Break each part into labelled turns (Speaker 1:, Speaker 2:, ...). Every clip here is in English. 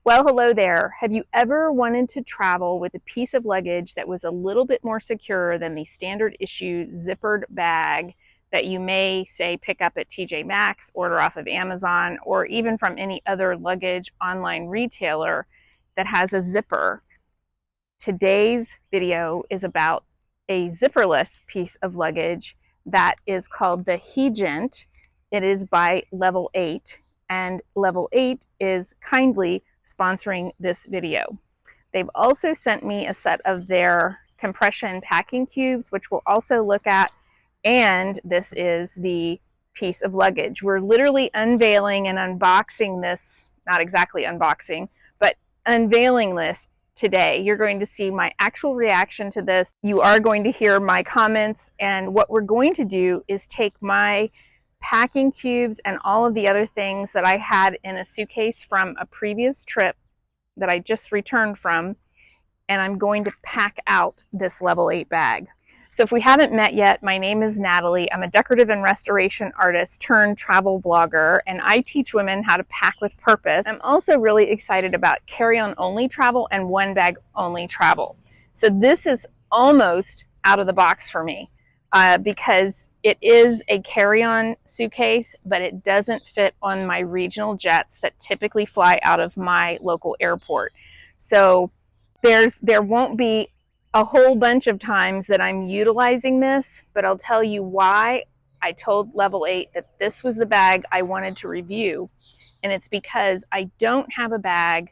Speaker 1: Well, hello there. Have you ever wanted to travel with a piece of luggage that was a little bit more secure than the standard issue zippered bag that you may, say, pick up at TJ Maxx, order off of Amazon, or even from any other luggage online retailer that has a zipper? Today's video is about a zipperless piece of luggage that is called the Hegent. It is by Level8, and Level8 is kindly sponsoring this video. They've also sent me a set of their compression packing cubes, which we'll also look at, and this is the piece of luggage. We're literally unveiling and unboxing this, not exactly unboxing, but unveiling this today. You're going to see my actual reaction to this. You are going to hear my comments, and what we're going to do is take my packing cubes and all of the other things that I had in a suitcase from a previous trip that I just returned from, and I'm going to pack out this Level 8 bag. So if we haven't met yet, my name is Natalie. I'm a decorative and restoration artist turned travel vlogger, and I teach women how to pack with purpose. I'm also really excited about carry-on only travel and one bag only travel. So this is almost out of the box for me. Because it is a carry-on suitcase, but it doesn't fit on my regional jets that typically fly out of my local airport. So there won't be a whole bunch of times that I'm utilizing this, but I'll tell you why I told Level8 that this was the bag I wanted to review. And it's because I don't have a bag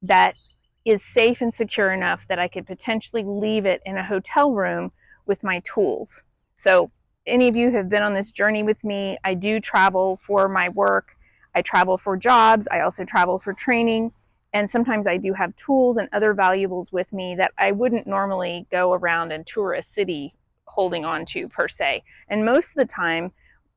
Speaker 1: that is safe and secure enough that I could potentially leave it in a hotel room with my tools. So any of you who have been on this journey with me, I do travel for my work. I travel for jobs. I also travel for training. And sometimes I do have tools and other valuables with me that I wouldn't normally go around and tour a city holding on to per se. And most of the time,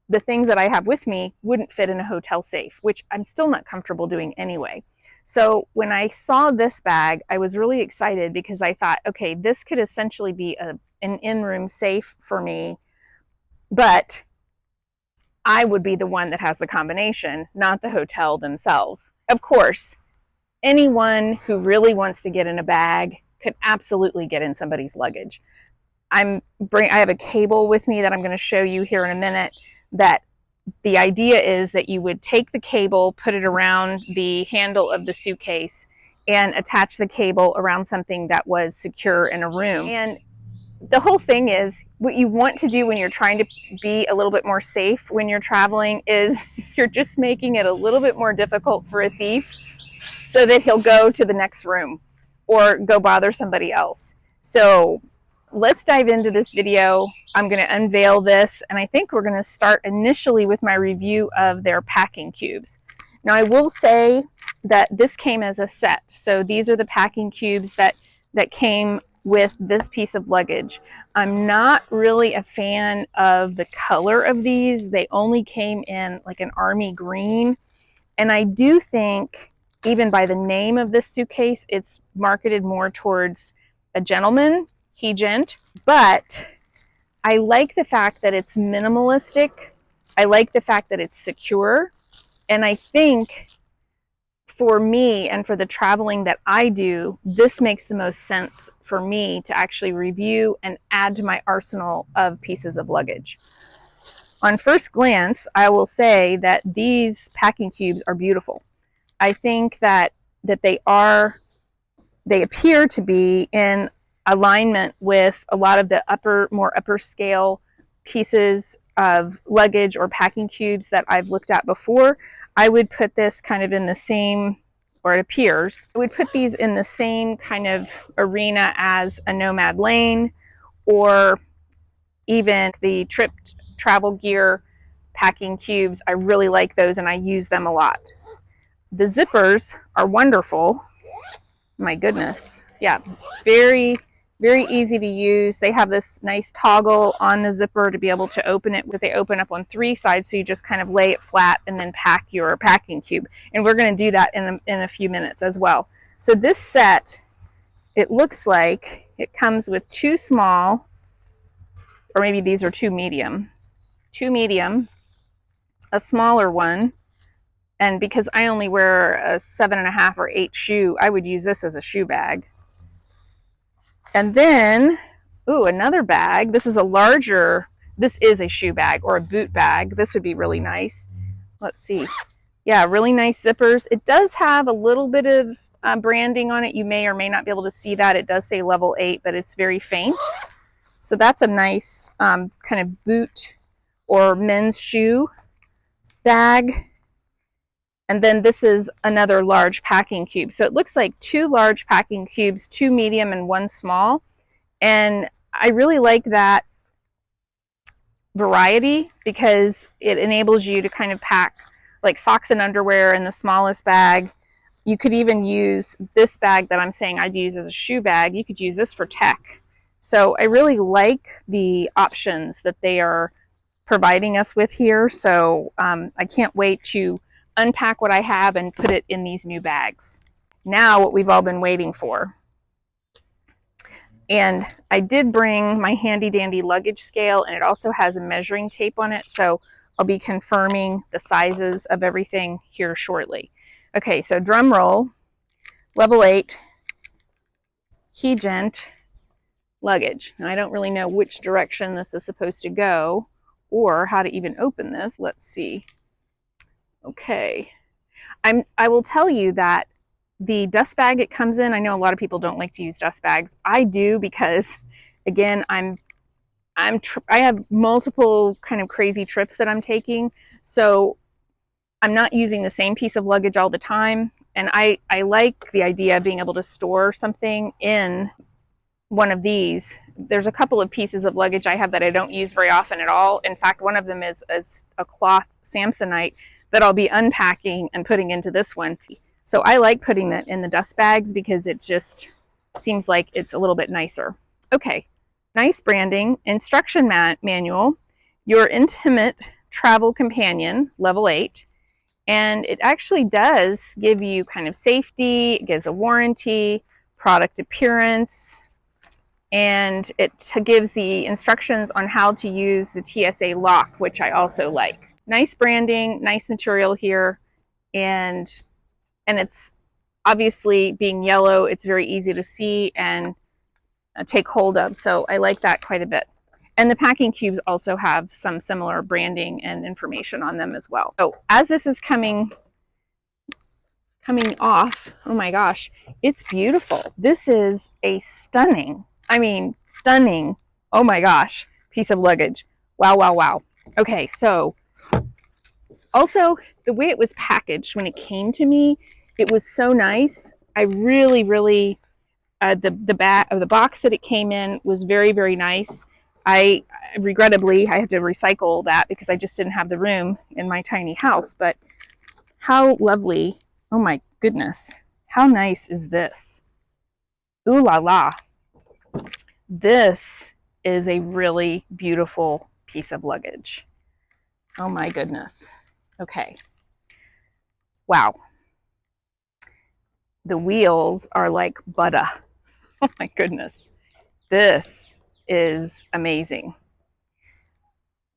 Speaker 1: the things that I have with me wouldn't fit in a hotel safe, which I'm still not comfortable doing anyway. So when I saw this bag, I was really excited because I thought, okay, this could essentially be an in-room safe for me, but I would be the one that has the combination, not the hotel themselves. Of course, anyone who really wants to get in a bag could absolutely get in somebody's luggage. I have a cable with me that I'm going to show you here in a minute. That the idea is that you would take the cable, put it around the handle of the suitcase, and attach the cable around something that was secure in a room. And the whole thing is, what you want to do when you're trying to be a little bit more safe when you're traveling is you're just making it a little bit more difficult for a thief so that he'll go to the next room or go bother somebody else. So let's dive into this video. I'm going to unveil this, and I think we're going to start initially with my review of their packing cubes. Now, I will say that this came as a set. So these are the packing cubes that came with this piece of luggage. I'm not really a fan of the color of these. They only came in like an army green. And I do think, even by the name of this suitcase, it's marketed more towards a gentleman, Hegent, but I like the fact that it's minimalistic. I like the fact that it's secure. And I think for me and for the traveling that I do, this makes the most sense for me to actually review and add to my arsenal of pieces of luggage. On first glance, I will say that these packing cubes are beautiful. I think that they appear to be in alignment with a lot of the more upper scale pieces of luggage or packing cubes that I've looked at before. I would put this kind of in the same, or it appears, I would put these in the same kind of arena as a Nomad Lane, or even the Trip Travel Gear packing cubes. I really like those and I use them a lot. The zippers are wonderful. My goodness. Yeah, very easy to use. They have this nice toggle on the zipper to be able to open it. They open up on 3 sides, so you just kind of lay it flat and then pack your packing cube. And we're going to do that in a few minutes as well. So this set, it looks like it comes with 2 small, or maybe these are 2 medium, a smaller one, And because I only wear a 7.5 or 8 shoe, I would use this as a shoe bag. And then, ooh, another bag. This is a larger, this is a shoe bag or a boot bag. This would be really nice. Let's see. Yeah, really nice zippers. It does have a little bit of branding on it. You may or may not be able to see that. It does say level 8, but it's very faint. So that's a nice kind of boot or men's shoe bag. And then this is another large packing cube. So it looks like 2 large packing cubes, 2 medium and 1 small. And I really like that variety because it enables you to kind of pack like socks and underwear in the smallest bag. You could even use this bag that I'm saying I'd use as a shoe bag. You could use this for tech. So I really like the options that they are providing us with here. So I can't wait to unpack what I have and put it in these new bags. Now what we've all been waiting for. And I did bring my handy dandy luggage scale, and it also has a measuring tape on it. So I'll be confirming the sizes of everything here shortly. Okay, so drum roll, level 8 Hegent luggage. Now, I don't really know which direction this is supposed to go or how to even open this. Let's see. Okay, I will tell you that the dust bag it comes in, I know a lot of people don't like to use dust bags. I do because, again, I have multiple kind of crazy trips that I'm taking, so I'm not using the same piece of luggage all the time, and I like the idea of being able to store something in one of these. There's a couple of pieces of luggage I have that I don't use very often at all. In fact, one of them is a cloth Samsonite that I'll be unpacking and putting into this one. So I like putting that in the dust bags because it just seems like it's a little bit nicer. Okay, nice branding, instruction manual, your intimate travel companion, level 8. And it actually does give you kind of safety, it gives a warranty, product appearance, and it gives the instructions on how to use the TSA lock, which I also like. Nice branding, nice material here, and it's obviously being yellow, it's very easy to see and take hold of, so I like that quite a bit. And the packing cubes also have some similar branding and information on them as well. So as this is coming off, oh my gosh, it's beautiful. This is a stunning, oh my gosh, piece of luggage. Wow, wow, wow. Okay, so also the way it was packaged when it came to me, it was so nice. I really, really, the box that it came in was very, very nice. Regrettably, I had to recycle that because I just didn't have the room in my tiny house, but how lovely. Oh my goodness. How nice is this? Ooh la la. This is a really beautiful piece of luggage. Oh my goodness. Okay. Wow. The wheels are like butter. Oh my goodness. This is amazing.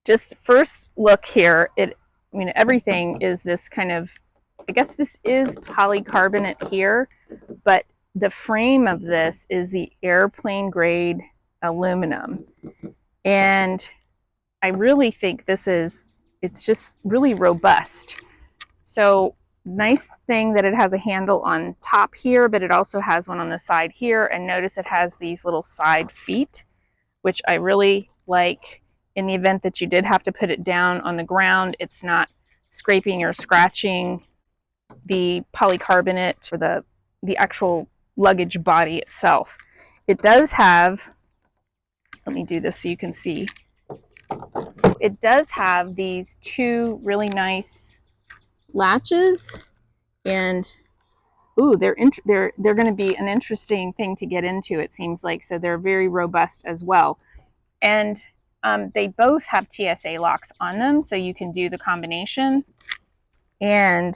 Speaker 1: Just first look here, everything is this kind of, I guess this is polycarbonate here, but the frame of this is the airplane grade aluminum. And I really think it's just really robust. So nice thing that it has a handle on top here, but it also has one on the side here. And notice it has these little side feet, which I really like. In the event that you did have to put it down on the ground, it's not scraping or scratching the polycarbonate or the actual luggage body itself. It does have, let me do this so you can see. It does have these 2 really nice latches, and ooh, they're going to be an interesting thing to get into, it seems like. So they're very robust as well, and they both have TSA locks on them, so you can do the combination. And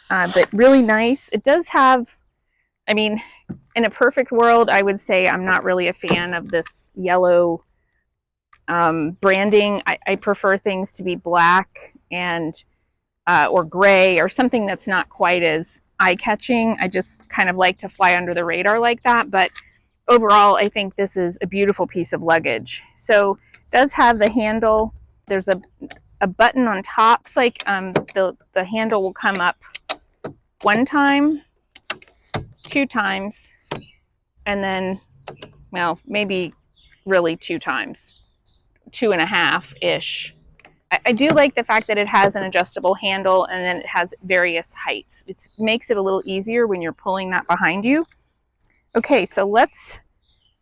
Speaker 1: but really nice. It does have, in a perfect world, I would say I'm not really a fan of this yellow branding. I prefer things to be black and or gray or something that's not quite as eye-catching. I just kind of like to fly under the radar like that, but overall I think this is a beautiful piece of luggage. So it does have the handle. There's a button on top. It's like the handle will come up one time, two times, and then, well, maybe really two times, 2.5-ish. I do like the fact that it has an adjustable handle and then it has various heights. It makes it a little easier when you're pulling that behind you. Okay, so let's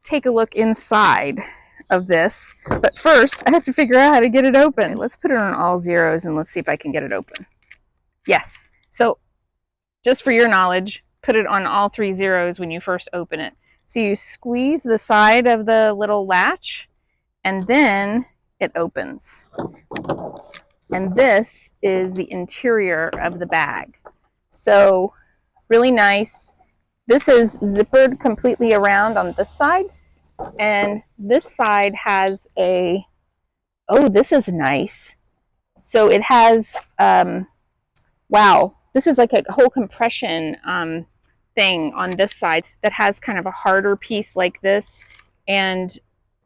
Speaker 1: take a look inside of this. But first, I have to figure out how to get it open. Okay, let's put it on all zeros and let's see if I can get it open. Yes. So just for your knowledge, put it on all 3 zeros when you first open it. So you squeeze the side of the little latch and then it opens. And this is the interior of the bag. So really nice. This is zippered completely around on this side. And this side has a, oh, this is nice. So it has, wow, this is like a whole compression thing on this side that has kind of a harder piece like this and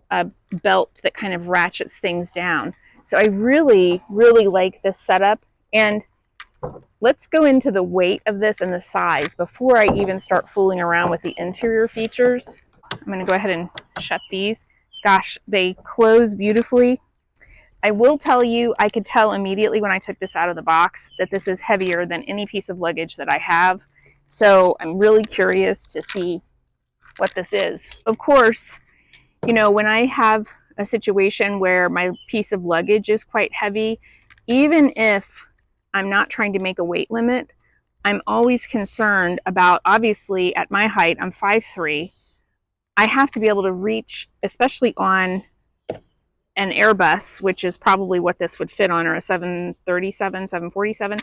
Speaker 1: a belt that kind of ratchets things down. So I really, really like this setup. And let's go into the weight of this and the size before I even start fooling around with the interior features. I'm going to go ahead and shut these. Gosh, they close beautifully. I will tell you, I could tell immediately when I took this out of the box that this is heavier than any piece of luggage that I have. So I'm really curious to see what this is. Of course, you know, when I have a situation where my piece of luggage is quite heavy, even if I'm not trying to make a weight limit, I'm always concerned about, obviously at my height, I'm 5'3", I have to be able to reach, especially on an Airbus, which is probably what this would fit on, or a 737, 747.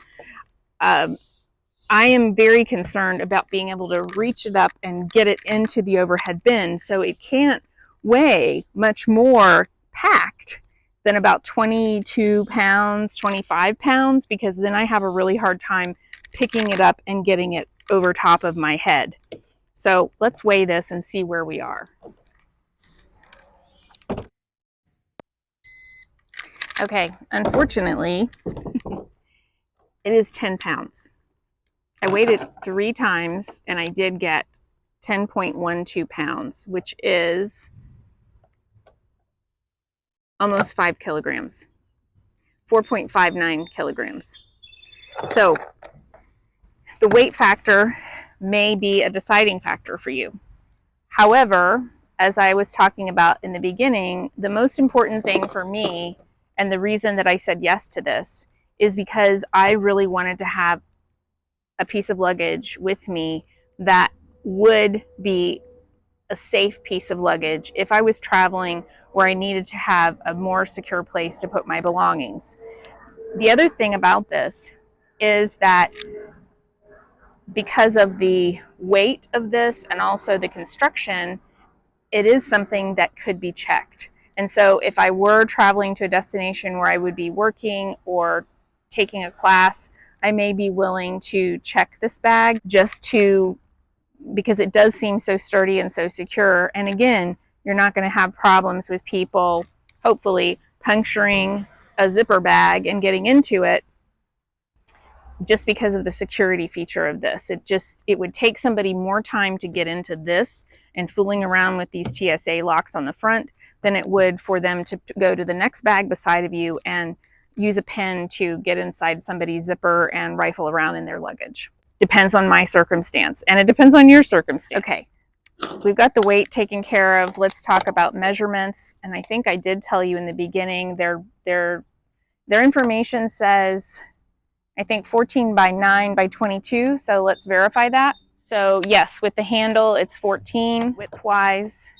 Speaker 1: I am very concerned about being able to reach it up and get it into the overhead bin, so it can't weigh much more packed than about 22 pounds, 25 pounds, because then I have a really hard time picking it up and getting it over top of my head. So let's weigh this and see where we are. Okay, unfortunately, it is 10 pounds. I weighed it 3 times and I did get 10.12 pounds, which is almost 5 kilograms, 4.59 kilograms. So the weight factor may be a deciding factor for you. However, as I was talking about in the beginning, the most important thing for me, and the reason that I said yes to this, is because I really wanted to have a piece of luggage with me that would be a safe piece of luggage if I was traveling where I needed to have a more secure place to put my belongings. The other thing about this is that because of the weight of this and also the construction, it is something that could be checked. And so if I were traveling to a destination where I would be working or taking a class, I may be willing to check this bag because it does seem so sturdy and so secure. And again, you're not going to have problems with people, hopefully, puncturing a zipper bag and getting into it just because of the security feature of this. It would take somebody more time to get into this and fooling around with these TSA locks on the front than it would for them to go to the next bag beside of you and use a pen to get inside somebody's zipper and rifle around in their luggage. Depends on my circumstance, and it depends on your circumstance. Okay, we've got the weight taken care of. Let's talk about measurements. And I think I did tell you in the beginning, their information says, I think 14 by 9 by 22. So let's verify that. So yes, with the handle, it's 14. Width-wise,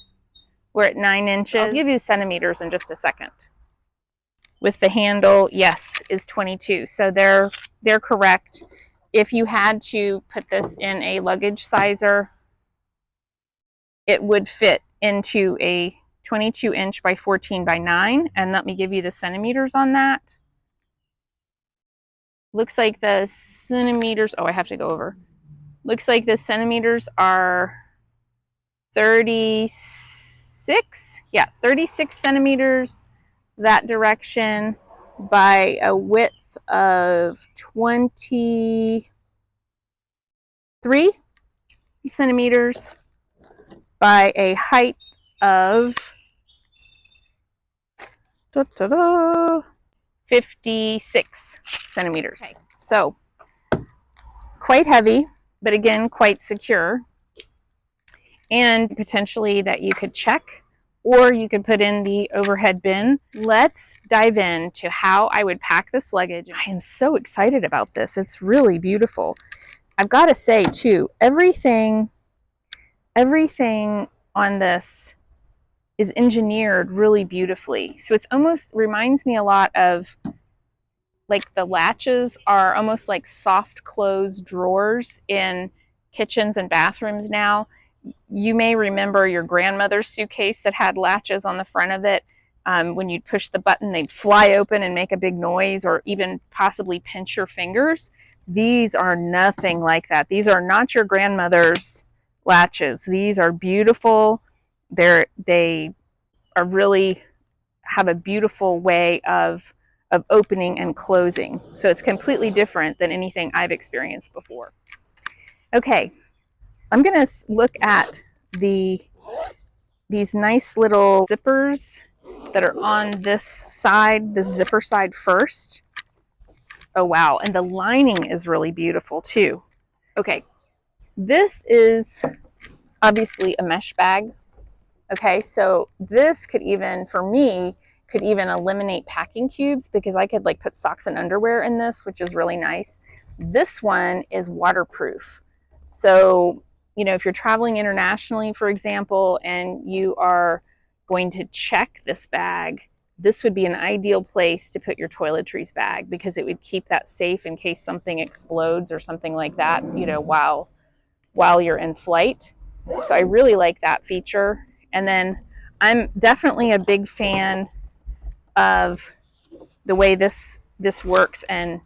Speaker 1: we're at 9 inches. I'll give you centimeters in just a second. With the handle, yes, is 22. So they're correct. If you had to put this in a luggage sizer, it would fit into a 22 inch by 14 by 9. And let me give you the centimeters on that. Looks like the centimeters, oh, I have to go over. Looks like the centimeters are 36, yeah, 36 centimeters that direction by a width of 23 centimeters by a height of 56 centimeters. Okay. So quite heavy, but again, quite secure. And potentially that you could check, or you could put in the overhead bin. Let's dive into how I would pack this luggage. I am so excited about this. It's really beautiful. I've got to say too, everything on this is engineered really beautifully. So it's almost reminds me a lot of, like, the latches are almost like soft close drawers in kitchens and bathrooms now. You may remember your grandmother's suitcase that had latches on the front of it. When you'd push the button, they'd fly open and make a big noise, or even possibly pinch your fingers. These are nothing like that. These are not your grandmother's latches. These are beautiful. They are really have a beautiful way of opening and closing. So it's completely different than anything I've experienced before. Okay, I'm going to look at these nice little zippers that are on this side, the zipper side first. Oh wow, and the lining is really beautiful too. Okay, this is obviously a mesh bag. Okay, so this could even, for me, could even eliminate packing cubes, because I could like put socks and underwear in this, which is really nice. This one is waterproof. So, you know, if you're traveling internationally, for example, and you are going to check this bag, this would be an ideal place to put your toiletries bag, because it would keep that safe in case something explodes or something like that, you know, while you're in flight. So I really like that feature. And then I'm definitely a big fan of the way this works and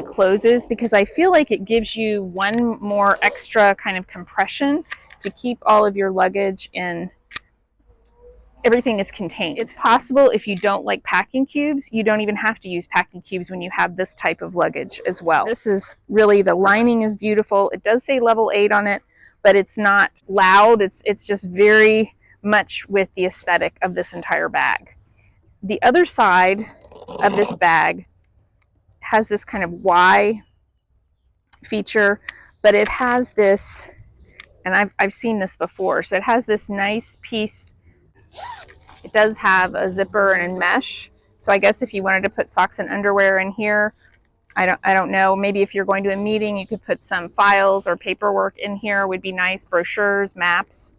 Speaker 1: closes, because I feel like it gives you one more extra kind of compression to keep all of your luggage in. Everything is contained. It's possible, if you don't like packing cubes, you don't even have to use packing cubes when you have this type of luggage as well. This is really, the lining is beautiful. It does say level 8 on it, but it's not loud. It's just very much with the aesthetic of this entire bag. The other side of this bag has this kind of Y feature, but it has this, and I've seen this before, so it has this nice piece. It does have a zipper and mesh, so I guess if you wanted to put socks and underwear in here, I don't know, maybe if you're going to a meeting, you could put some files or paperwork in here, would be nice, brochures, maps.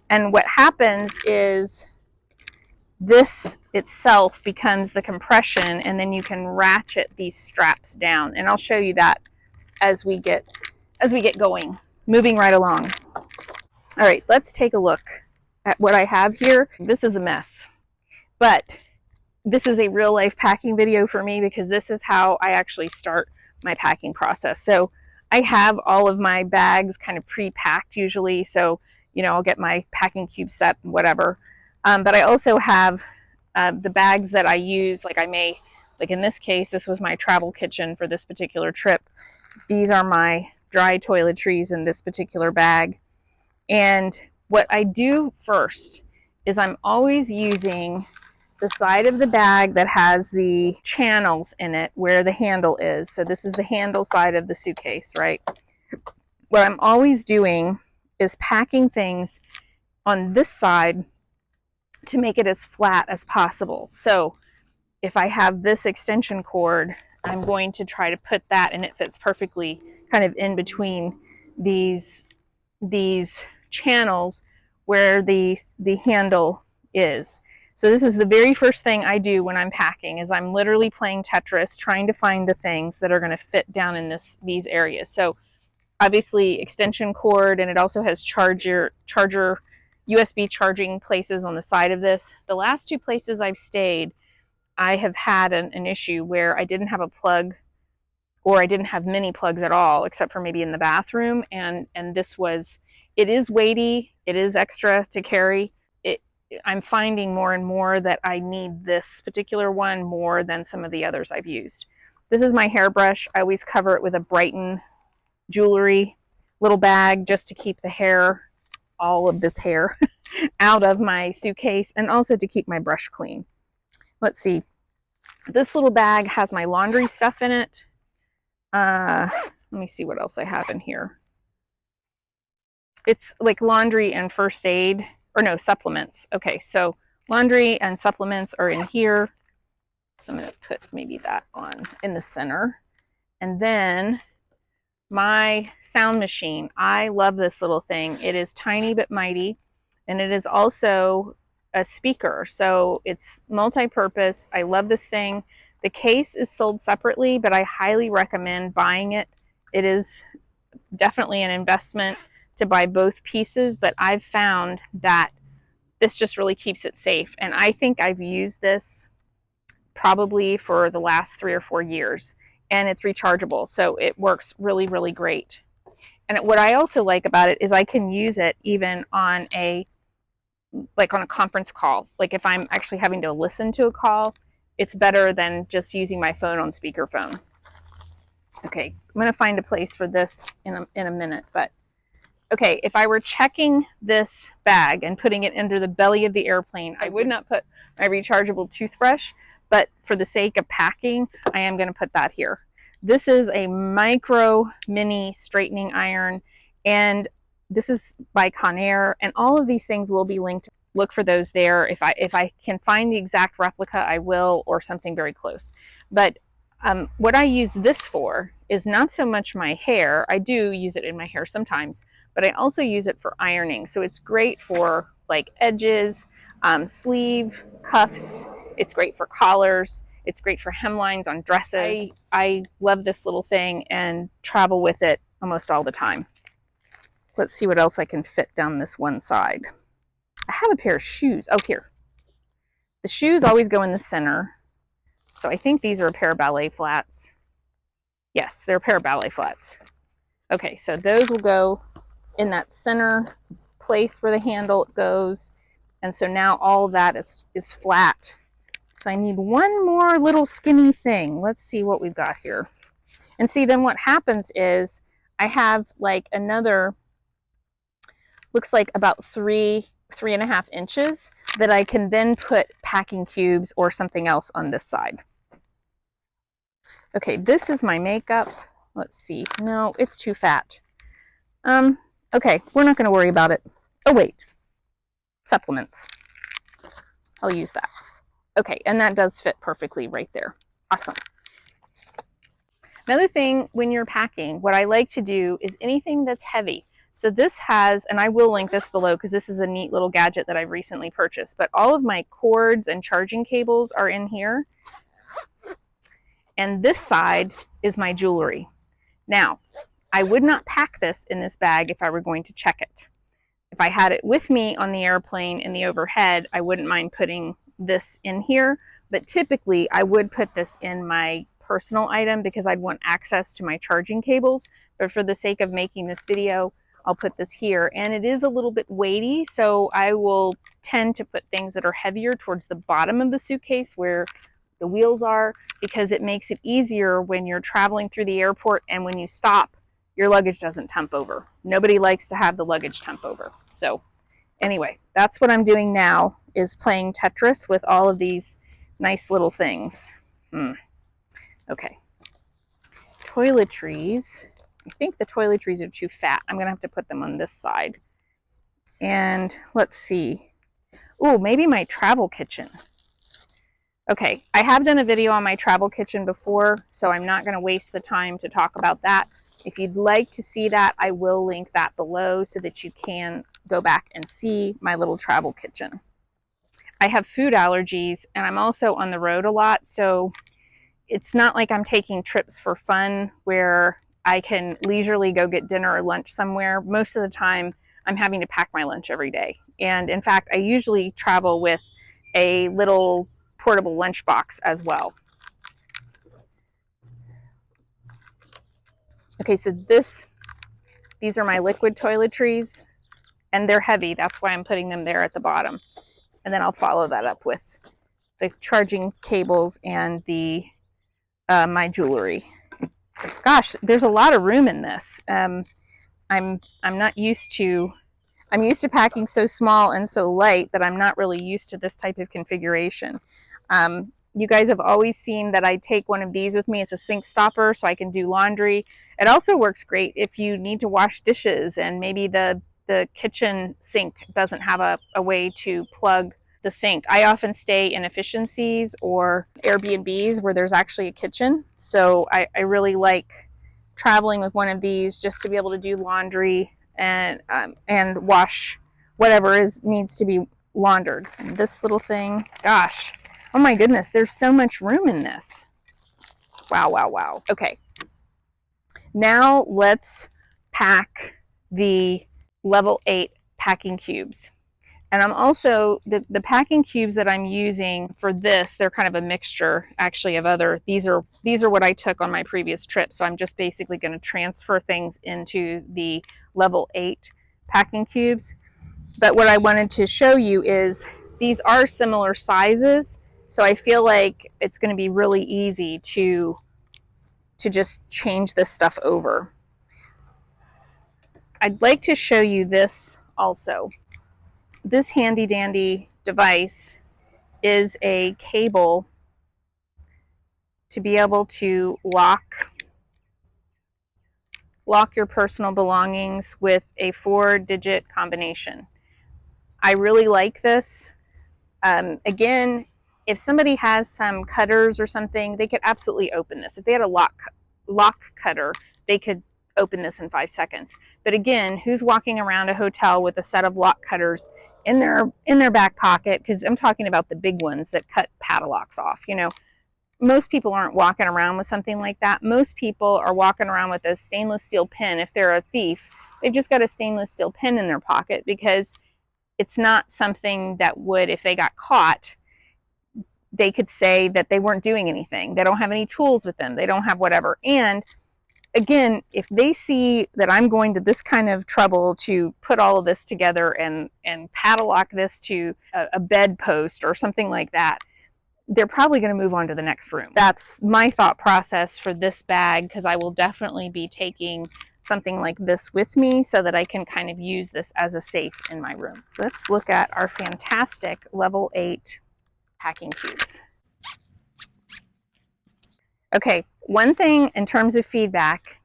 Speaker 1: And what happens is this itself becomes the compression, and then you can ratchet these straps down. And I'll show you that as we get going, moving right along. All right, let's take a look at what I have here. This is a mess, but this is a real life packing video for me, because this is how I actually start my packing process. So I have all of my bags kind of pre-packed usually. So, you know, I'll get my packing cube set, whatever. But I also have the bags that I use, like in this case, this was my travel kitchen for this particular trip. These are my dry toiletries in this particular bag. And what I do first is I'm always using the side of the bag that has the channels in it where the handle is. So this is the handle side of the suitcase, right? What I'm always doing is packing things on this side to make it as flat as possible. So if I have this extension cord, I'm going to try to put that, and it fits perfectly kind of in between these channels where the handle is. So this is the very first thing I do when I'm packing, is I'm literally playing Tetris, trying to find the things that are going to fit down in these areas. So obviously extension cord, and it also has charger USB charging places on the side of this. The last two places I've stayed, I have had an issue where I didn't have a plug or I didn't have mini plugs at all, except for maybe in the bathroom. And this was, it is weighty, it is extra to carry. I'm finding more and more that I need this particular one more than some of the others I've used. This is my hairbrush. I always cover it with a Brighton jewelry little bag just to keep the hair, all of this hair, out of my suitcase, and also to keep my brush clean. Let's see. This little bag has my laundry stuff in it. Let me see what else I have in here. It's like laundry and first aid, or no, supplements. Okay, so laundry and supplements are in here. So I'm going to put maybe that on in the center. And then my sound machine. I love this little thing. It is tiny but mighty, and it is also a speaker. So it's multi-purpose. I love this thing. The case is sold separately, but I highly recommend buying it. It is definitely an investment to buy both pieces, but I've found that this just really keeps it safe. And I think I've used this probably for the last 3 or 4 years, and it's rechargeable. So it works really, really great. And what I also like about it is I can use it even on a conference call. Like if I'm actually having to listen to a call, it's better than just using my phone on speakerphone. Okay, I'm going to find a place for this in a minute, but okay, if I were checking this bag and putting it under the belly of the airplane, I would not put my rechargeable toothbrush, but for the sake of packing, I am going to put that here. This is a micro mini straightening iron, and this is by Conair, and all of these things will be linked. Look for those there. If I can find the exact replica, I will, or something very close. But what I use this for is not so much my hair. I do use it in my hair sometimes, but I also use it for ironing. So it's great for like edges, sleeve, cuffs. It's great for collars. It's great for hemlines on dresses. I love this little thing and travel with it almost all the time. Let's see what else I can fit down this one side. I have a pair of shoes. Oh, here. The shoes always go in the center. So I think these are a pair of ballet flats. Yes, they're a pair of ballet flats. Okay, so those will go in that center place where the handle goes. And so now all of that is flat. So I need one more little skinny thing. Let's see what we've got here. And see, then what happens is I have like another, looks like about 3.5 inches that I can then put packing cubes or something else on this side. Okay, this is my makeup. Let's see. No, it's too fat. Okay, we're not going to worry about it. Oh, wait. Supplements. I'll use that. Okay, and that does fit perfectly right there. Awesome. Another thing when you're packing, what I like to do is anything that's heavy. So this has, and I will link this below because this is a neat little gadget that I've recently purchased, but all of my cords and charging cables are in here. And this side is my jewelry. Now, I would not pack this in this bag if I were going to check it. If I had it with me on the airplane in the overhead, I wouldn't mind putting this in here, but typically I would put this in my personal item because I'd want access to my charging cables. But for the sake of making this video, I'll put this here. And it is a little bit weighty, so I will tend to put things that are heavier towards the bottom of the suitcase where the wheels are, because it makes it easier when you're traveling through the airport and when you stop, your luggage doesn't temp over. Nobody likes to have the luggage temp over. So anyway, that's what I'm doing now, is playing Tetris with all of these nice little things. Okay. Toiletries. I think the toiletries are too fat. I'm going to have to put them on this side. And let's see. Oh, maybe my travel kitchen. Okay, I have done a video on my travel kitchen before, so I'm not going to waste the time to talk about that. If you'd like to see that, I will link that below so that you can go back and see my little travel kitchen. I have food allergies, and I'm also on the road a lot, so it's not like I'm taking trips for fun where I can leisurely go get dinner or lunch somewhere. Most of the time, I'm having to pack my lunch every day. And in fact, I usually travel with a little portable lunchbox as well. Okay, so these are my liquid toiletries, and they're heavy. That's why I'm putting them there at the bottom. And then I'll follow that up with the charging cables and the my jewelry. Gosh, there's a lot of room in this. I'm not used to. I'm used to packing so small and so light that I'm not really used to this type of configuration. You guys have always seen that I take one of these with me. It's a sink stopper, so I can do laundry. It also works great if you need to wash dishes and maybe the kitchen sink doesn't have a way to plug the sink. I often stay in efficiencies or Airbnbs where there's actually a kitchen. So I really like traveling with one of these just to be able to do laundry and wash whatever needs to be laundered. And this little thing, gosh, oh my goodness, there's so much room in this. Wow, wow, wow. Okay, now let's pack the level 8 packing cubes. And I'm also, the packing cubes that I'm using for this, they're kind of a mixture actually of other, these are what I took on my previous trip. So I'm just basically going to transfer things into the level 8 packing cubes. But what I wanted to show you is these are similar sizes. So I feel like it's going to be really easy to just change this stuff over. I'd like to show you this also. This handy dandy device is a cable to be able to lock your personal belongings with a 4-digit combination. I really like this. Again, if somebody has some cutters or something, they could absolutely open this. If they had a lock cutter, they could open this in 5 seconds. But again, who's walking around a hotel with a set of lock cutters in their back pocket? Because I'm talking about the big ones that cut padlocks off. You know, most people aren't walking around with something like that. Most people are walking around with a stainless steel pin. If they're a thief, they've just got a stainless steel pin in their pocket because it's not something that would, if they got caught, they could say that they weren't doing anything. They don't have any tools with them. They don't have whatever. And again, if they see that I'm going to this kind of trouble to put all of this together and padlock this to a bedpost or something like that, they're probably going to move on to the next room. That's my thought process for this bag, because I will definitely be taking something like this with me so that I can kind of use this as a safe in my room. Let's look at our fantastic level 8 packing cubes. Okay, one thing in terms of feedback,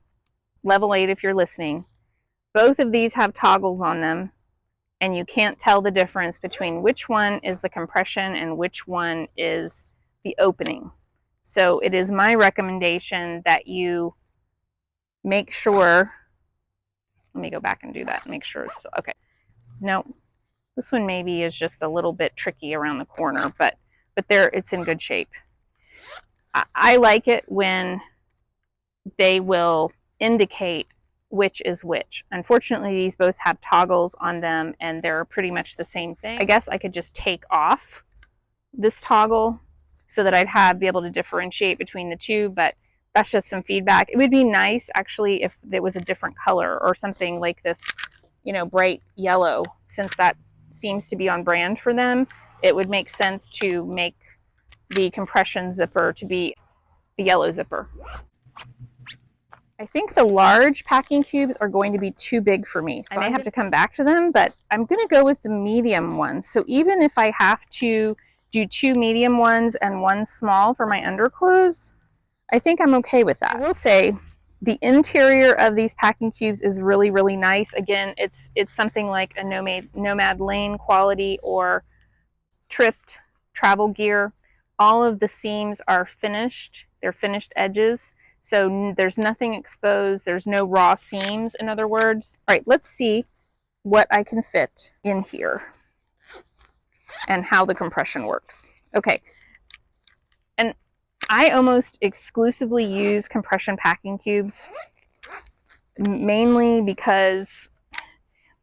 Speaker 1: level 8 if you're listening, both of these have toggles on them, and you can't tell the difference between which one is the compression and which one is the opening. So it is my recommendation that you make sure, let me go back and do that, make sure it's still, okay. No, this one maybe is just a little bit tricky around the corner, but there, it's in good shape. I like it when they will indicate which is which. Unfortunately, these both have toggles on them and they're pretty much the same thing. I guess I could just take off this toggle so that I'd be able to differentiate between the two, but that's just some feedback. It would be nice actually if it was a different color or something like this, you know, bright yellow, since that seems to be on brand for them. It would make sense to make the compression zipper to be the yellow zipper. I think the large packing cubes are going to be too big for me, so I may have to come back to them, but I'm going to go with the medium ones. So even if I have to do 2 medium ones and 1 small for my underclothes, I think I'm okay with that. I will say the interior of these packing cubes is really, really nice. Again, it's something like a Nomad Lane quality or Tripped travel gear. All of the seams are finished. They're finished edges. So there's nothing exposed. There's no raw seams, in other words. All right, let's see what I can fit in here and how the compression works. Okay, and I almost exclusively use compression packing cubes, mainly because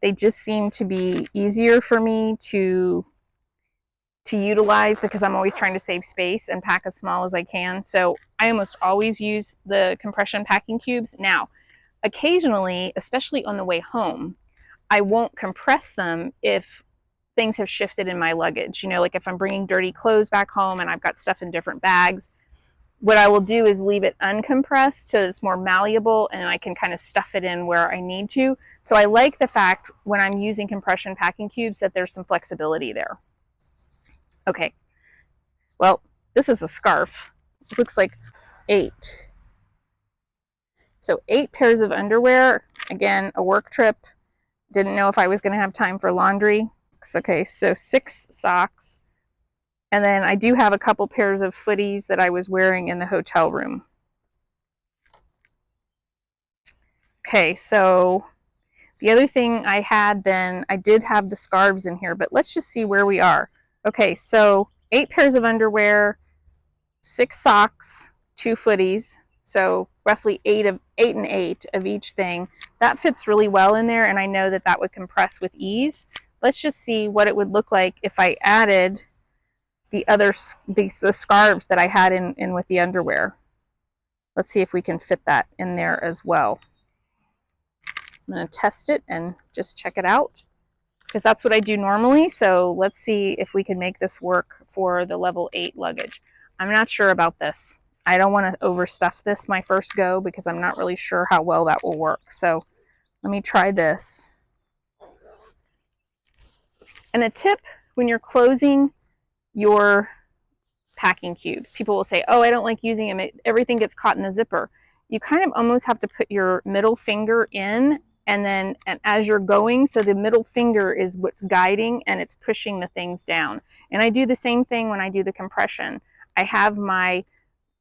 Speaker 1: they just seem to be easier for me to utilize, because I'm always trying to save space and pack as small as I can. So I almost always use the compression packing cubes. Now, occasionally, especially on the way home, I won't compress them if things have shifted in my luggage. You know, like if I'm bringing dirty clothes back home and I've got stuff in different bags, what I will do is leave it uncompressed so it's more malleable and I can kind of stuff it in where I need to. So I like the fact when I'm using compression packing cubes that there's some flexibility there. Okay, well, this is a scarf. It looks like 8. So 8 pairs of underwear. Again, a work trip. Didn't know if I was going to have time for laundry. Okay, so 6 socks. And then I do have a couple pairs of footies that I was wearing in the hotel room. Okay, so the other thing I had then, I did have the scarves in here, but let's just see where we are. Okay, so 8 pairs of underwear, 6 socks, 2 footies, so roughly 8 and 8 of each thing. That fits really well in there, and I know that that would compress with ease. Let's just see what it would look like if I added the scarves that I had in with the underwear. Let's see if we can fit that in there as well. I'm going to test it and just check it out because that's what I do normally. So let's see if we can make this work for the level 8 luggage. I'm not sure about this. I don't want to overstuff this my first go because I'm not really sure how well that will work. So let me try this. And a tip when you're closing your packing cubes, people will say, oh, I don't like using them. Everything gets caught in the zipper. You kind of almost have to put your middle finger in and as you're going, so the middle finger is what's guiding and it's pushing the things down. And I do the same thing when I do the compression. I have my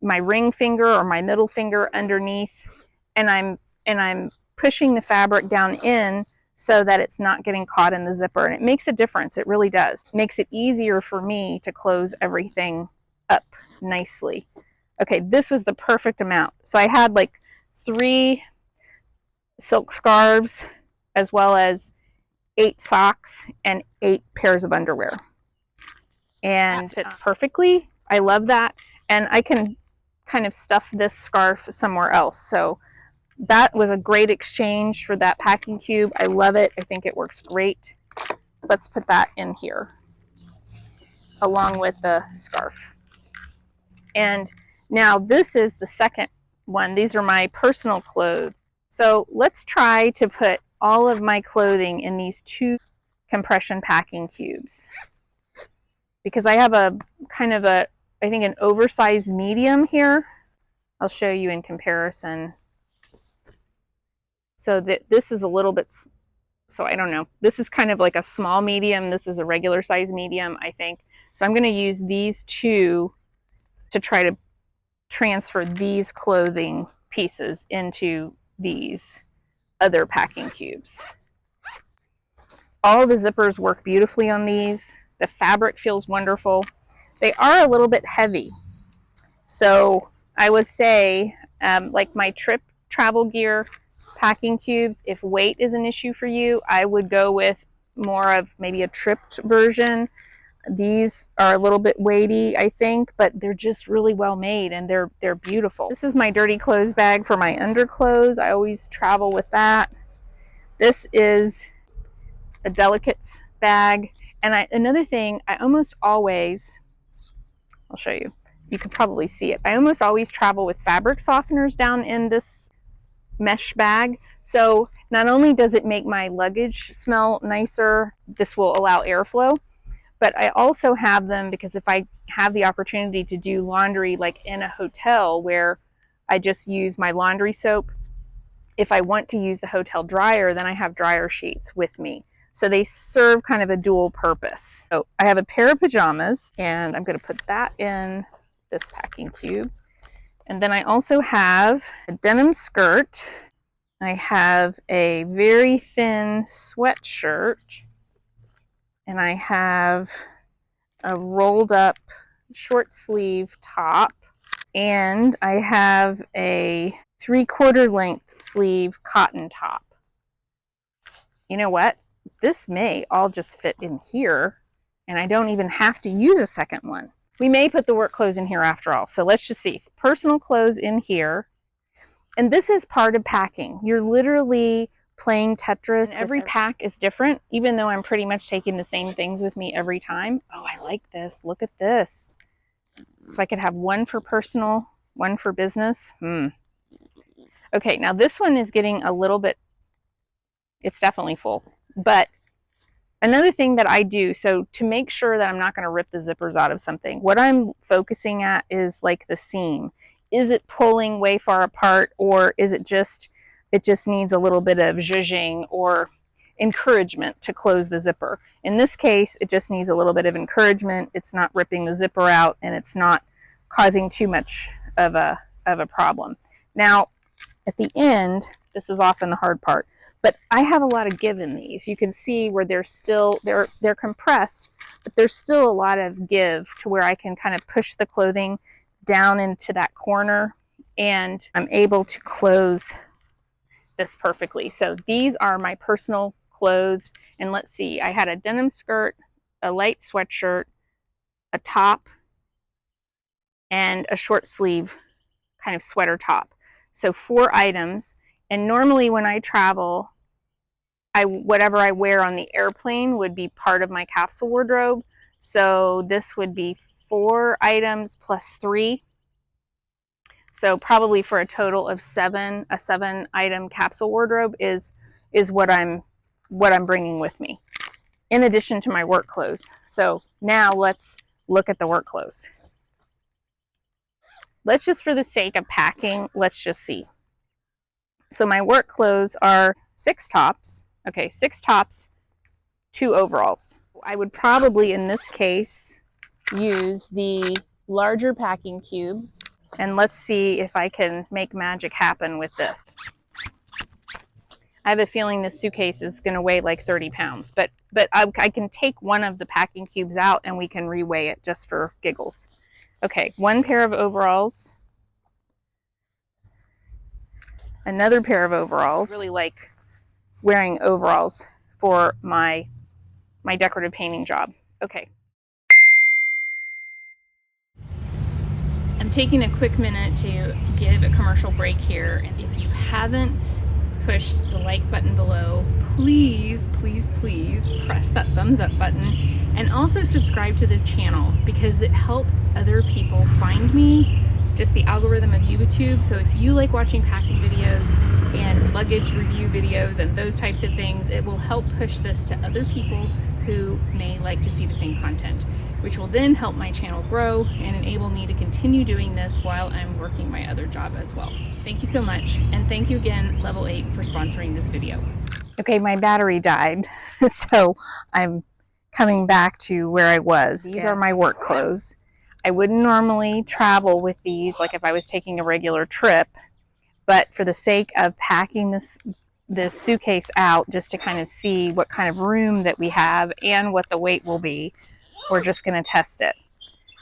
Speaker 1: ring finger or my middle finger underneath and I'm pushing the fabric down in so that it's not getting caught in the zipper. And it makes a difference. It really does. It makes it easier for me to close everything up nicely. Okay, this was the perfect amount. So I had like 3 silk scarves as well as 8 socks and 8 pairs of underwear. And fits perfectly. I love that. And I can kind of stuff this scarf somewhere else. So that was a great exchange for that packing cube. I love it. I think it works great. Let's put that in here along with the scarf. And now this is the second one. These are my personal clothes. So let's try to put all of my clothing in these 2 compression packing cubes because I have a kind of a, I think an oversized medium here. I'll show you in comparison. So this is a little bit, so I don't know. This is kind of like a small medium. This is a regular size medium, I think. So I'm going to use these 2 to try to transfer these clothing pieces into these other packing cubes. All the zippers work beautifully on these. The fabric feels wonderful. They are a little bit heavy. So I would say like my travel gear packing cubes, if weight is an issue for you, I would go with more of maybe a tripped version. These are a little bit weighty, I think, but they're just really well made and they're beautiful. This is my dirty clothes bag for my underclothes. I always travel with that. This is a delicates bag. And another thing, I almost always, I'll show you. You could probably see it. I almost always travel with fabric softeners down in this mesh bag. So not only does it make my luggage smell nicer, this will allow airflow, but I also have them because if I have the opportunity to do laundry like in a hotel where I just use my laundry soap, if I want to use the hotel dryer, then I have dryer sheets with me. So they serve kind of a dual purpose. So I have a pair of pajamas and I'm going to put that in this packing cube. And then I also have a denim skirt. I have a very thin sweatshirt. And I have a rolled up short sleeve top. And I have a 3/4 length sleeve cotton top. You know what? This may all just fit in here. And I don't even have to use a second one. We may put the work clothes in here after all. So let's just see. Personal clothes in here. And this is part of packing. You're literally playing Tetris. And every pack is different, even though I'm pretty much taking the same things with me every time. Oh, I like this. Look at this. So I could have one for personal, one for business. Okay, now this one is getting a little bit, it's definitely full. But another thing that I do, so to make sure that I'm not going to rip the zippers out of something, what I'm focusing at is like the seam. Is it pulling way far apart, or is it just needs a little bit of zhuzhing or encouragement to close the zipper? In this case, it just needs a little bit of encouragement. It's not ripping the zipper out, and it's not causing too much of a problem. Now, at the end, this is often the hard part, but I have a lot of give in these. You can see where they're still, they're compressed, but there's still a lot of give to where I can kind of push the clothing down into that corner, and I'm able to close this perfectly. So these are my personal clothes. And let's see, I had a denim skirt, a light sweatshirt, a top, and a short sleeve kind of sweater top. So 4 items. And normally when I travel, whatever I wear on the airplane would be part of my capsule wardrobe. So this would be 4 items plus 3. So probably for a total of 7, a 7-item capsule wardrobe is what I'm bringing with me, in addition to my work clothes. So now let's look at the work clothes. Let's just, for the sake of packing, let's just see. So my work clothes are 6 tops. Okay, 6 tops, 2 overalls. I would probably, in this case, use the larger packing cube. And let's see if I can make magic happen with this. I have a feeling this suitcase is going to weigh like 30 pounds, but I can take one of the packing cubes out and we can reweigh it just for giggles. Okay, 1 pair of overalls, another pair of overalls. I really like wearing overalls for my decorative painting job. Okay. I'm taking a quick minute to give a commercial break here, and if you haven't pushed the like button below, please, please, please press that thumbs up button, and also subscribe to the channel because it helps other people find me, just the algorithm of YouTube. So if you like watching packing videos and luggage review videos and those types of things, it will help push this to other people who may like to see the same content, which will then help my channel grow and enable me to continue doing this while I'm working my other job as well. Thank you so much, and thank you again, Level 8, for sponsoring this video. Okay, my battery died, so I'm coming back to where I was. These are my work clothes. I wouldn't normally travel with these like if I was taking a regular trip, but for the sake of packing this suitcase out, just to kind of see what kind of room that we have and what the weight will be, we're just going to test it.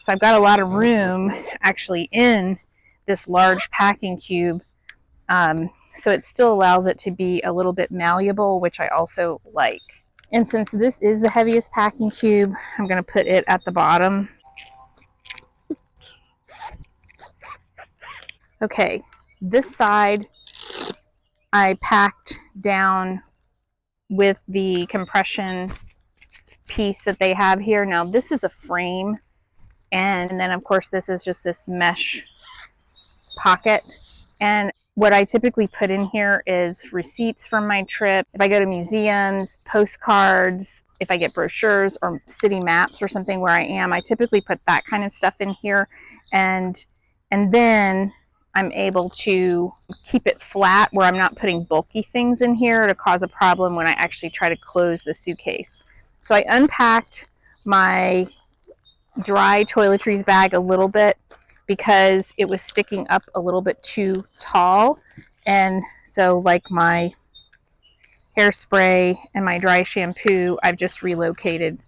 Speaker 1: So I've got a lot of room actually in this large packing cube, so it still allows it to be a little bit malleable, which I also like. And since this is the heaviest packing cube, I'm going to put it at the bottom. Okay, this side I packed down with the compression piece that they have here. Now this is a frame, and then of course this is just this mesh pocket. And what I typically put in here is receipts from my trip. If I go to museums, postcards, if I get brochures or city maps or something where I am, I typically put that kind of stuff in here. And then I'm able to keep it flat where I'm not putting bulky things in here to cause a problem when I actually try to close the suitcase. So I unpacked my dry toiletries bag a little bit because it was sticking up a little bit too tall. And so like my hairspray and my dry shampoo, I've just relocated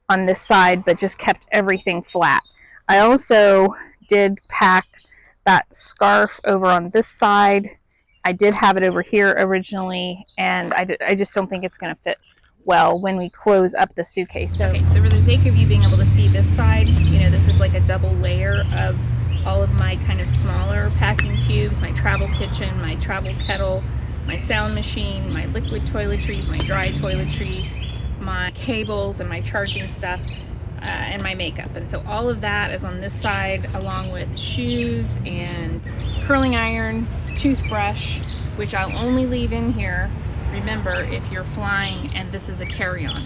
Speaker 1: on this side, but just kept everything flat. I also did pack that scarf over on this side. I did have it over here originally, and I just don't think it's going to fit well when we close up the suitcase. So, okay, so for the sake of you being able to see this side, you know, this is like a double layer of all of my kind of smaller packing cubes, my travel kitchen, my travel kettle, my sound machine, my liquid toiletries, my dry toiletries, my cables and my charging stuff, and my makeup. And so all of that is on this side, along with shoes and curling iron, toothbrush, which I'll only leave in here. Remember, if you're flying and this is a carry-on.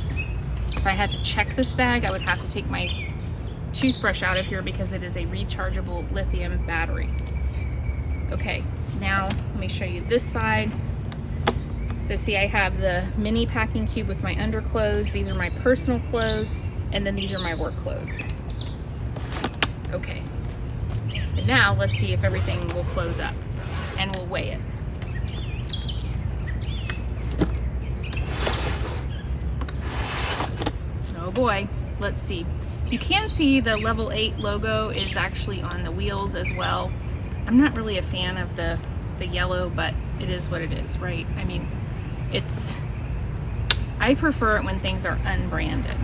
Speaker 1: If I had to check this bag, I would have to take my toothbrush out of here because it is a rechargeable lithium battery. Okay, now let me show you this side. So see, I have the mini packing cube with my underclothes. These are my personal clothes, and then these are my work clothes. Okay, and now let's see if everything will close up, and we'll weigh it. Oh boy, let's see. You can see the Level 8 logo is actually on the wheels as well. I'm not really a fan of the yellow, but it is what it is, right? I mean, I prefer it when things are unbranded.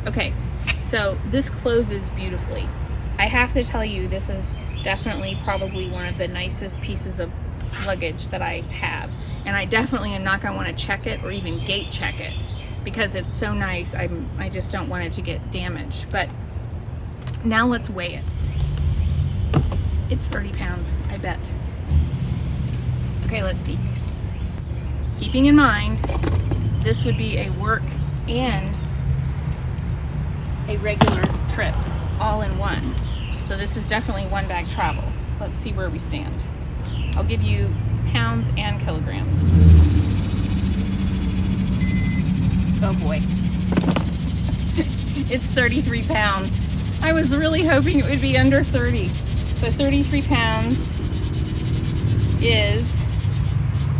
Speaker 1: Okay, so this closes beautifully. I have to tell you, this is definitely probably one of the nicest pieces of luggage that I have. And I definitely am not gonna wanna check it or even gate check it because it's so nice. I just don't want it to get damaged. But now let's weigh it. It's 30 pounds, I bet. Okay, let's see. Keeping in mind, this would be a work and a regular trip all in one. So this is definitely one bag travel. Let's see where we stand. I'll give you pounds and kilograms. Oh boy. It's 33 pounds. I was really hoping it would be under 30. So 33 pounds is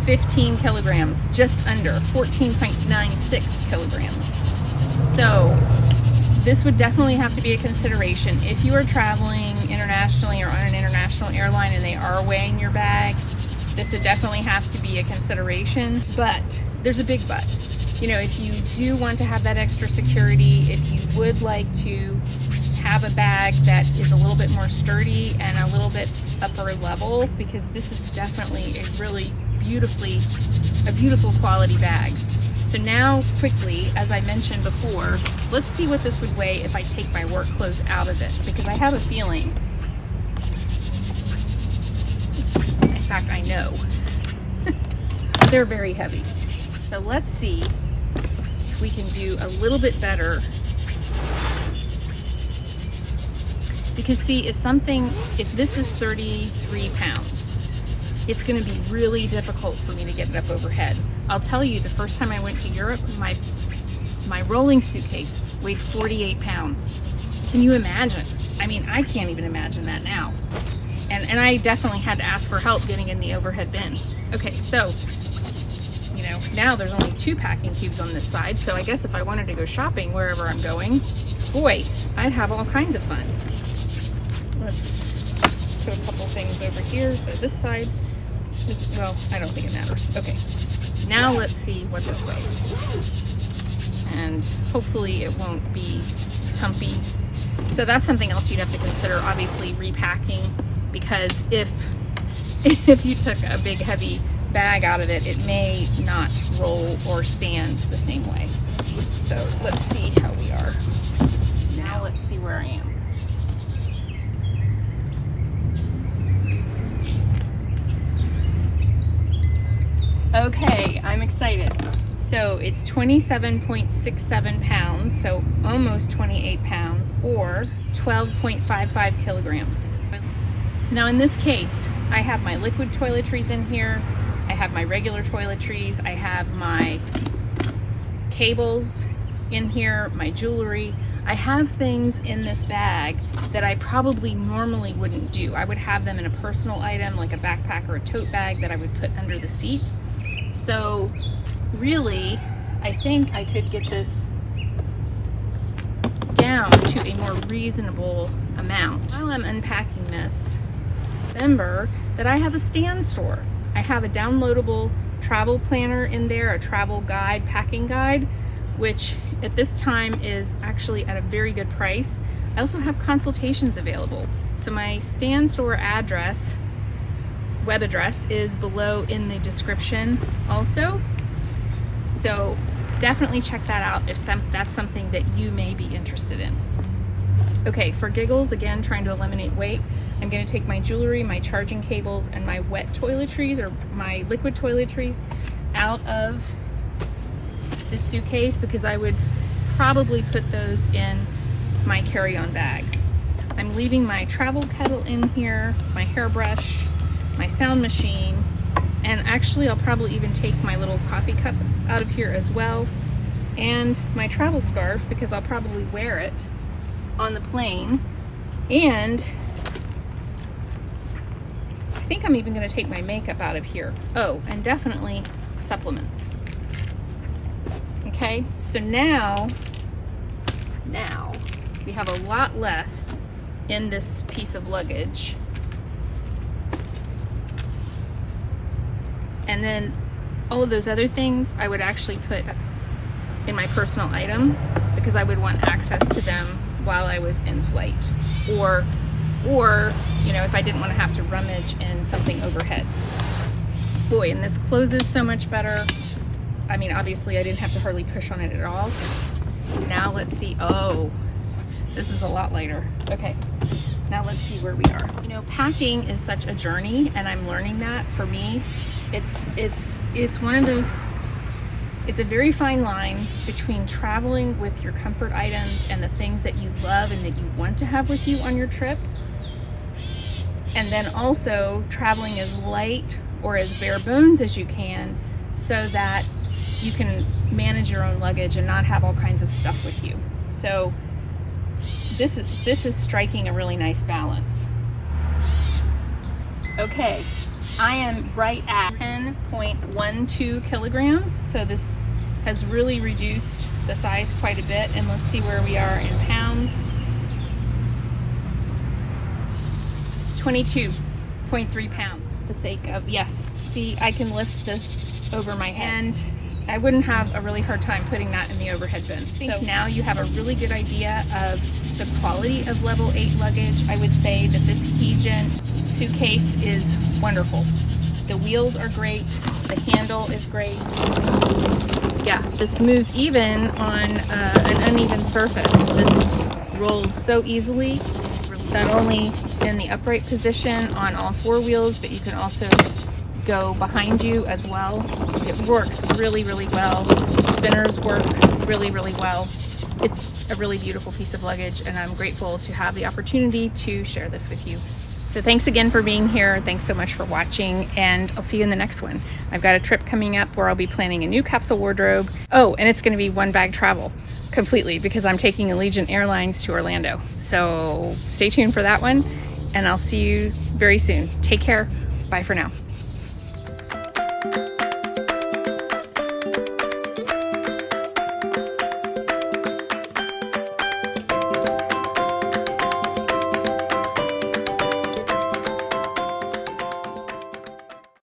Speaker 1: 15 kilograms, just under 14.96 kilograms. So this would definitely have to be a consideration if you are traveling internationally or on an international airline and they are weighing your bag. This would definitely have to be a consideration, but there's a big but. You know, if you do want to have that extra security, if you would like to have a bag that is a little bit more sturdy and a little bit upper level, because this is definitely a really beautiful quality bag. So now quickly, as I mentioned before, let's see what this would weigh if I take my work clothes out of it, because I have a feeling, in fact I know, they're very heavy. So let's see if we can do a little bit better. Because see, if this is 33 pounds, it's gonna be really difficult for me to get it up overhead. I'll tell you, the first time I went to Europe, my rolling suitcase weighed 48 pounds. Can you imagine? I mean, I can't even imagine that now. And I definitely had to ask for help getting in the overhead bin. Okay, so, you know, now there's only 2 packing cubes on this side, so I guess if I wanted to go shopping wherever I'm going, boy, I'd have all kinds of fun. Let's put a couple things over here. So this side is, well, I don't think it matters. Okay, now let's see what this weighs. And hopefully it won't be tumpy. So that's something else you'd have to consider, obviously repacking, because if you took a big heavy bag out of it, it may not roll or stand the same way. So let's see how we are. Now let's see where I am. Okay, I'm excited. So it's 27.67 pounds, so almost 28 pounds, or 12.55 kilograms. Now in this case, I have my liquid toiletries in here, I have my regular toiletries, I have my cables in here, my jewelry. I have things in this bag that I probably normally wouldn't do. I would have them in a personal item, like a backpack or a tote bag that I would put under the seat. So really, I think I could get this down to a more reasonable amount. While I'm unpacking this, remember that I have a stand store. I have a downloadable travel planner in there, a travel guide, packing guide, which at this time is actually at a very good price. I also have consultations available. So my stand store address, web address, is below in the description also. So definitely check that out if that's something that you may be interested in. Okay, for giggles, again, trying to eliminate weight, I'm going to take my jewelry, my charging cables, and my wet toiletries, or my liquid toiletries, out of this suitcase because I would probably put those in my carry-on bag. I'm leaving my travel kettle in here, my hairbrush, my sound machine, and actually I'll probably even take my little coffee cup out of here as well, and my travel scarf because I'll probably wear it on the plane. And I think I'm even going to take my makeup out of here. Oh, and definitely supplements. Okay, so now we have a lot less in this piece of luggage. And then all of those other things I would actually put in my personal item because I would want access to them while I was in flight, or you know, if I didn't want to have to rummage in something overhead. Boy, and this closes so much better. I mean, obviously I didn't have to hardly push on it at all. Now let's see. Oh, this is a lot lighter. Okay, now let's see where we are. You know, packing is such a journey, and I'm learning that. For me, it's one of those, it's a very fine line between traveling with your comfort items and the things that you love and that you want to have with you on your trip, and then also traveling as light or as bare bones as you can so that you can manage your own luggage and not have all kinds of stuff with you. So this is striking a really nice balance. Okay, I am right at 10.12 kilograms, so this has really reduced the size quite a bit. And let's see where we are in pounds. 22.3 pounds. For the sake of, yes, see, I can lift this over my head, and I wouldn't have a really hard time putting that in the overhead bin. So now you have a really good idea of the quality of level 8 luggage. I would say that this Hegent suitcase is wonderful. The wheels are great, the handle is great. Yeah, this moves even on an uneven surface. This rolls so easily, not only in the upright position on all 4 wheels, but you can also go behind you as well. It works really, really well. Spinners work really, really well. It's a really beautiful piece of luggage, and I'm grateful to have the opportunity to share this with you. So thanks again for being here. Thanks so much for watching, and I'll see you in the next one. I've got a trip coming up where I'll be planning a new capsule wardrobe. Oh, and it's going to be one bag travel completely because I'm taking Allegiant Airlines to Orlando. So stay tuned for that one, and I'll see you very soon. Take care. Bye for now.